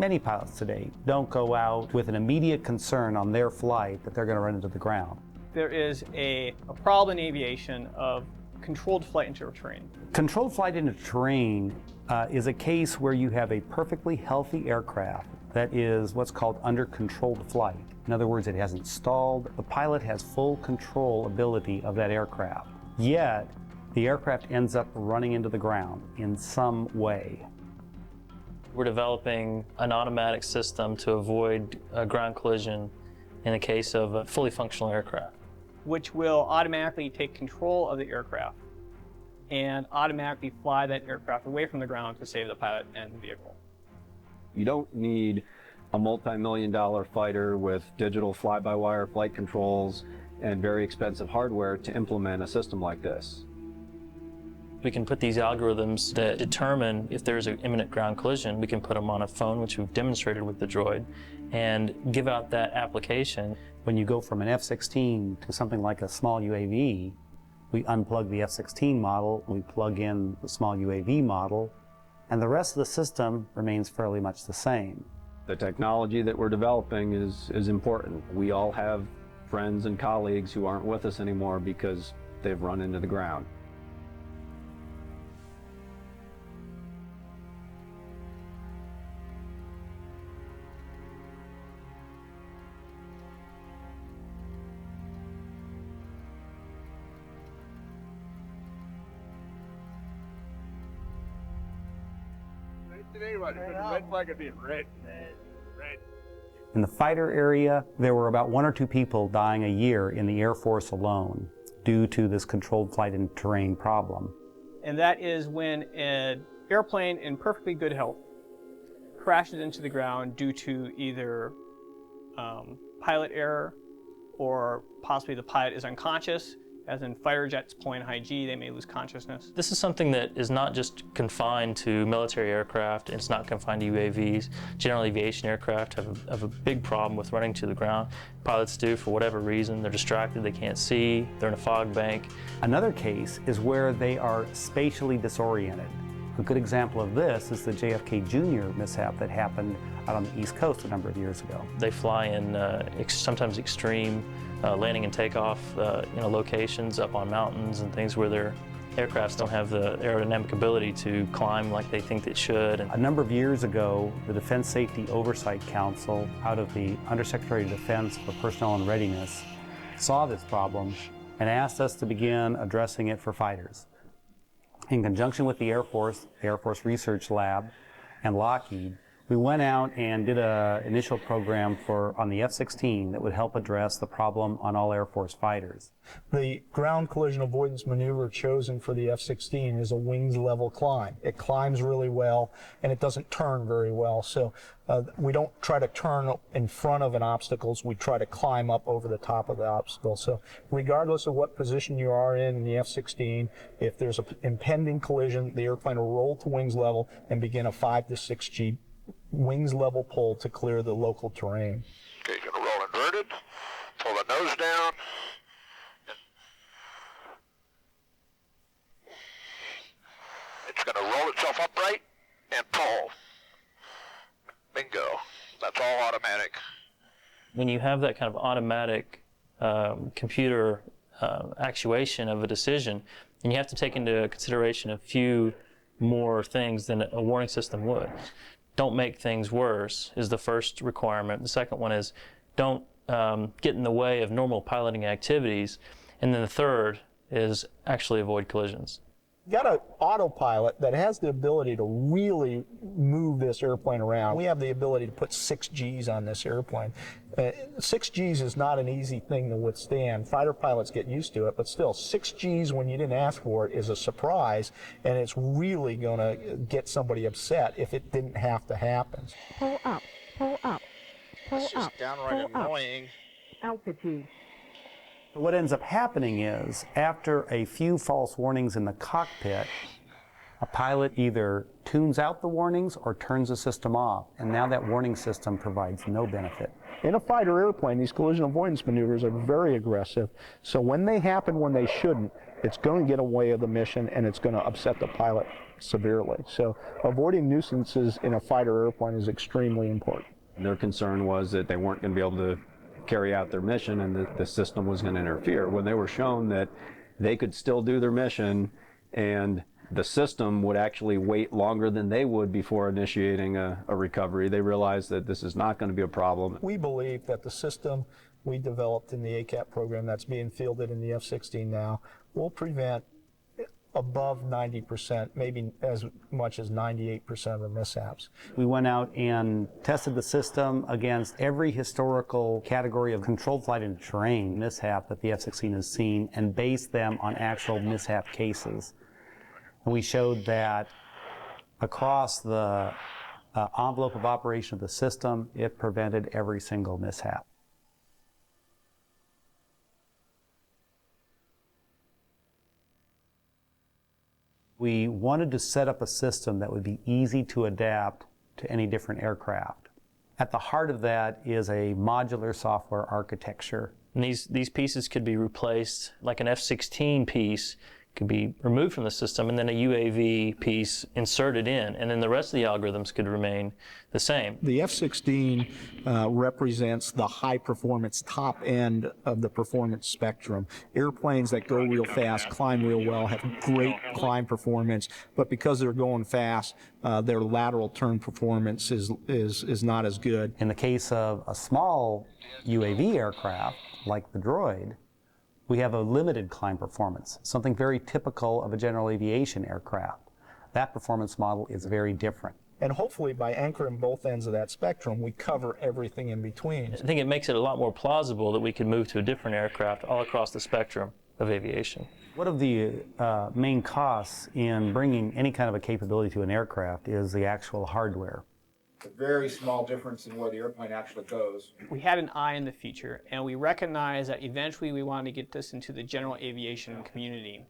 many pilots today don't go out with an immediate concern on their flight that they're going to run into the ground. There is a problem in aviation of controlled flight into terrain. Controlled flight into terrain is a case where you have a perfectly healthy aircraft that is what's called under controlled flight. In other words, it hasn't stalled. The pilot has full control ability of that aircraft. Yet, the aircraft ends up running into the ground in some way. We're developing an automatic system to avoid a ground collision in the case of a fully functional aircraft, which will automatically take control of the aircraft and automatically fly that aircraft away from the ground to save the pilot and the vehicle. You don't need a multi-million-dollar fighter with digital fly-by-wire flight controls and very expensive hardware to implement a system like this. We can put these algorithms that determine if there's an imminent ground collision. We can put them on a phone, which we've demonstrated with the droid, and give out that application. When you go from an F-16 to something like a small UAV, we unplug the F-16 model, we plug in the small UAV model, and the rest of the system remains fairly much the same. The technology that we're developing is important. We all have friends and colleagues who aren't with us anymore because they've run into the ground. In the fighter area, there were about 1 or 2 people dying a year in the Air Force alone due to this controlled flight in terrain problem. And that is when an airplane in perfectly good health crashes into the ground due to either pilot error or possibly the pilot is unconscious. As in fighter jets pulling high G, they may lose consciousness. This is something that is not just confined to military aircraft. It's not confined to UAVs. General aviation aircraft have a big problem with running to the ground. Pilots do for whatever reason. They're distracted, they can't see, they're in a fog bank. Another case is where they are spatially disoriented. A good example of this is the JFK Jr. mishap that happened out on the East Coast a number of years ago. They fly in sometimes extreme landing and takeoff locations up on mountains and things where their aircrafts don't have the aerodynamic ability to climb like they think they should. A number of years ago, the Defense Safety Oversight Council, out of the Undersecretary of Defense for Personnel and Readiness, saw this problem and asked us to begin addressing it for fighters. In conjunction with the Air Force Research Lab, and Lockheed, we went out and did an initial program on the F-16 that would help address the problem on all Air Force fighters. The ground collision avoidance maneuver chosen for the F-16 is a wings level climb. It climbs really well and it doesn't turn very well. So we don't try to turn in front of an obstacle, we try to climb up over the top of the obstacle. So regardless of what position you are in the F-16, if there's an impending collision, the airplane will roll to wings level and begin a 5 to 6 G wings level pull to clear the local terrain. Okay, you're going to roll inverted, pull the nose down. It's going to roll itself upright and pull. Bingo. That's all automatic. When you have that kind of automatic computer actuation of a decision, and you have to take into consideration a few more things than a warning system would. Don't make things worse is the first requirement. The second one is don't get in the way of normal piloting activities. And then the third is actually avoid collisions. You got an autopilot that has the ability to really move this airplane around. We have the ability to put 6 Gs on this airplane. 6 Gs is not an easy thing to withstand. Fighter pilots get used to it, but still 6 Gs when you didn't ask for it is a surprise, and it's really going to get somebody upset if it didn't have to happen. Pull up, pull up, pull It's up, just downright pull annoying. up. Altitude. What ends up happening is, after a few false warnings in the cockpit, a pilot either tunes out the warnings or turns the system off, and now that warning system provides no benefit. In a fighter airplane, these collision avoidance maneuvers are very aggressive, so when they happen when they shouldn't, it's going to get away of the mission and it's going to upset the pilot severely. So avoiding nuisances in a fighter airplane is extremely important. Their concern was that they weren't going to be able to carry out their mission and that the system was going to interfere. When they were shown that they could still do their mission and the system would actually wait longer than they would before initiating a recovery, they realized that this is not going to be a problem. We believe that the system we developed in the ACAT program that's being fielded in the F-16 now will prevent above 90%, maybe as much as 98% of the mishaps. We went out and tested the system against every historical category of controlled flight into terrain mishap that the F-16 has seen and based them on actual mishap cases. And we showed that across the envelope of operation of the system, it prevented every single mishap. We wanted to set up a system that would be easy to adapt to any different aircraft. At the heart of that is a modular software architecture. And these pieces could be replaced, like an F-16 piece could be removed from the system and then a UAV piece inserted in, and then the rest of the algorithms could remain the same. The F-16 represents the high performance top end of the performance spectrum. Airplanes that go real fast, climb real well, have great climb performance, but because they're going fast, their lateral turn performance is not as good. In the case of a small UAV aircraft, like the Droid, we have a limited climb performance, something very typical of a general aviation aircraft. That performance model is very different. And hopefully by anchoring both ends of that spectrum, we cover everything in between. I think it makes it a lot more plausible that we can move to a different aircraft all across the spectrum of aviation. One of the main costs in bringing any kind of a capability to an aircraft is the actual hardware. A very small difference in where the airplane actually goes. We had an eye in the future, and we recognized that eventually we wanted to get this into the general aviation community.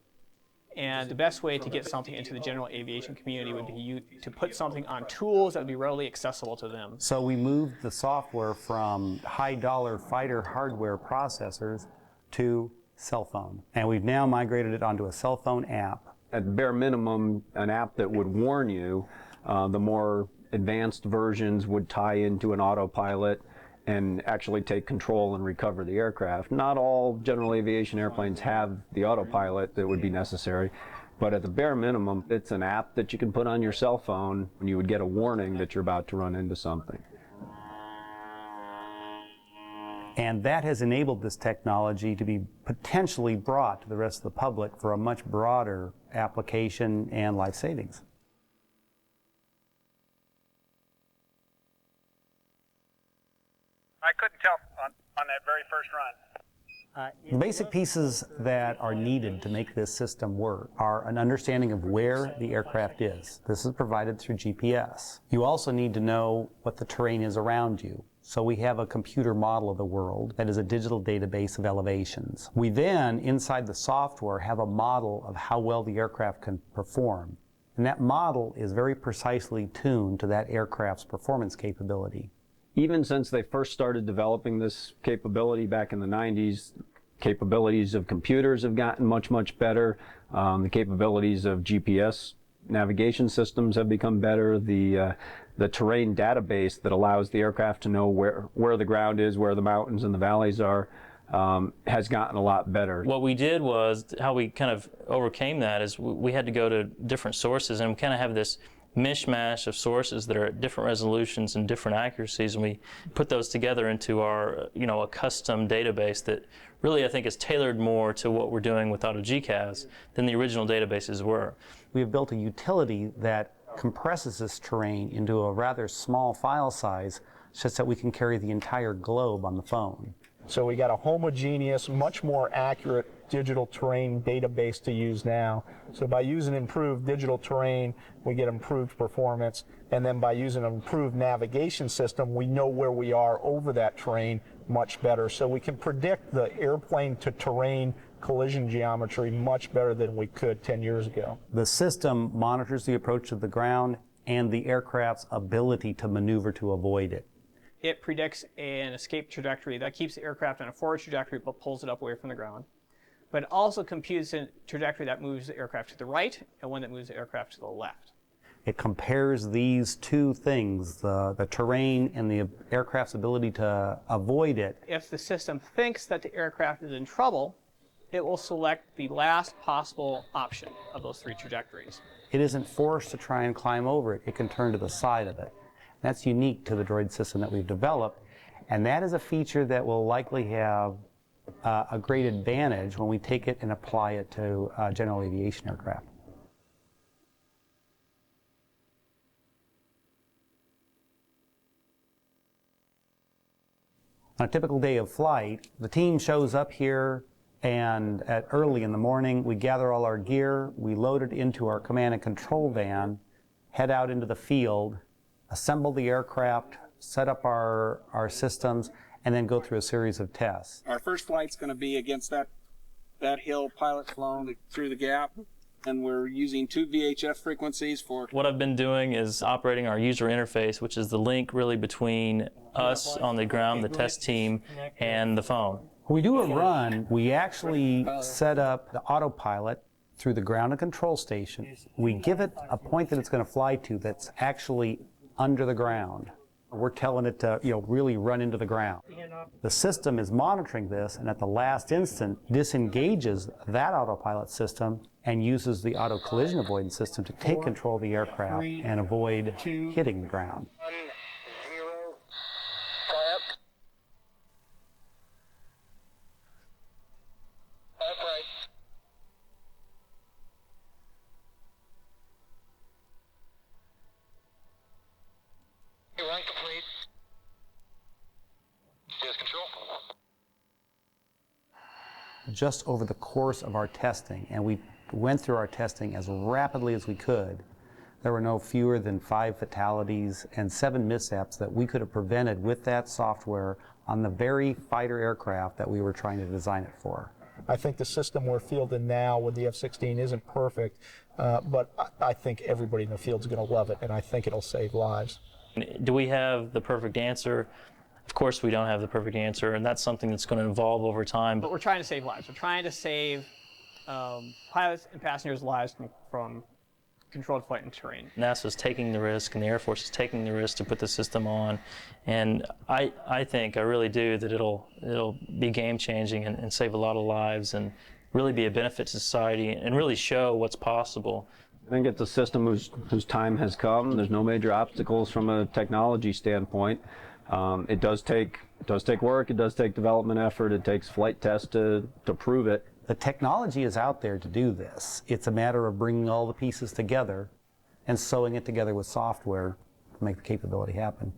And the best way to get something into the general aviation community would be to put something on tools that would be readily accessible to them. So we moved the software from high-dollar fighter hardware processors to cell phone. And we've now migrated it onto a cell phone app. At bare minimum, an app that would warn you. The more advanced versions would tie into an autopilot and actually take control and recover the aircraft. Not all general aviation airplanes have the autopilot that would be necessary, but at the bare minimum, it's an app that you can put on your cell phone when you would get a warning that you're about to run into something. And that has enabled this technology to be potentially brought to the rest of the public for a much broader application and life savings. I couldn't tell on that very first run. The basic pieces that are needed to make this system work are an understanding of where the aircraft is. This is provided through GPS. You also need to know what the terrain is around you. So we have a computer model of the world that is a digital database of elevations. We then, inside the software, have a model of how well the aircraft can perform. And that model is very precisely tuned to that aircraft's performance capability. Even since they first started developing this capability back in the 90s, capabilities of computers have gotten much, much better. The capabilities of GPS navigation systems have become better. The terrain database that allows the aircraft to know where the ground is, where the mountains and the valleys are, has gotten a lot better. What we did was, how we kind of overcame that is we had to go to different sources, and we kind of have this mishmash of sources that are at different resolutions and different accuracies, and we put those together into our, a custom database that really, I think, is tailored more to what we're doing with AutoGCAS than the original databases were. We have built a utility that compresses this terrain into a rather small file size such that we can carry the entire globe on the phone. So we got a homogeneous, much more accurate digital terrain database to use now. So by using improved digital terrain, we get improved performance. And then by using an improved navigation system, we know where we are over that terrain much better. So we can predict the airplane to terrain collision geometry much better than we could 10 years ago. The system monitors the approach to the ground and the aircraft's ability to maneuver to avoid it. It predicts an escape trajectory that keeps the aircraft on a forward trajectory but pulls it up away from the ground. but it also computes a trajectory that moves the aircraft to the right and one that moves the aircraft to the left. It compares these two things, the terrain and the aircraft's ability to avoid it. If the system thinks that the aircraft is in trouble, it will select the last possible option of those three trajectories. It isn't forced to try and climb over it. It can turn to the side of it. That's unique to the droid system that we've developed, and that is a feature that will likely have a great advantage when we take it and apply it to general aviation aircraft. On a typical day of flight, the team shows up here, and early in the morning we gather all our gear, we load it into our command and control van, head out into the field, assemble the aircraft, set up our systems, and then go through a series of tests. Our first flight's going to be against that hill pilot's flown through the gap, and we're using 2 VHF frequencies for... What I've been doing is operating our user interface, which is the link really between us on the ground, the test team, and the phone. When we do a run, we actually set up the autopilot through the ground and control station. We give it a point that it's going to fly to that's actually under the ground. We're telling it to, really run into the ground. The system is monitoring this, and at the last instant disengages that autopilot system and uses the auto collision avoidance system to take control of the aircraft and avoid hitting the ground. 1, 0, fly up. Upright. Run complete. Yes, control. Just over the course of our testing, and we went through our testing as rapidly as we could, there were no fewer than 5 fatalities and 7 mishaps that we could have prevented with that software on the very fighter aircraft that we were trying to design it for. I think the system we're fielding now with the F-16 isn't perfect, but I think everybody in the field is going to love it, and I think it'll save lives. Do we have the perfect answer? Of course we don't have the perfect answer, and that's something that's going to evolve over time. But we're trying to save lives. We're trying to save pilots and passengers' lives from controlled flight and terrain. NASA's taking the risk, and the Air Force is taking the risk to put the system on, and I really do that it'll be game-changing and save a lot of lives and really be a benefit to society and really show what's possible. I think it's a system whose time has come. There's no major obstacles from a technology standpoint. It does take work, it does take development effort, it takes flight tests to prove it. The technology is out there to do this. It's a matter of bringing all the pieces together and sewing it together with software to make the capability happen.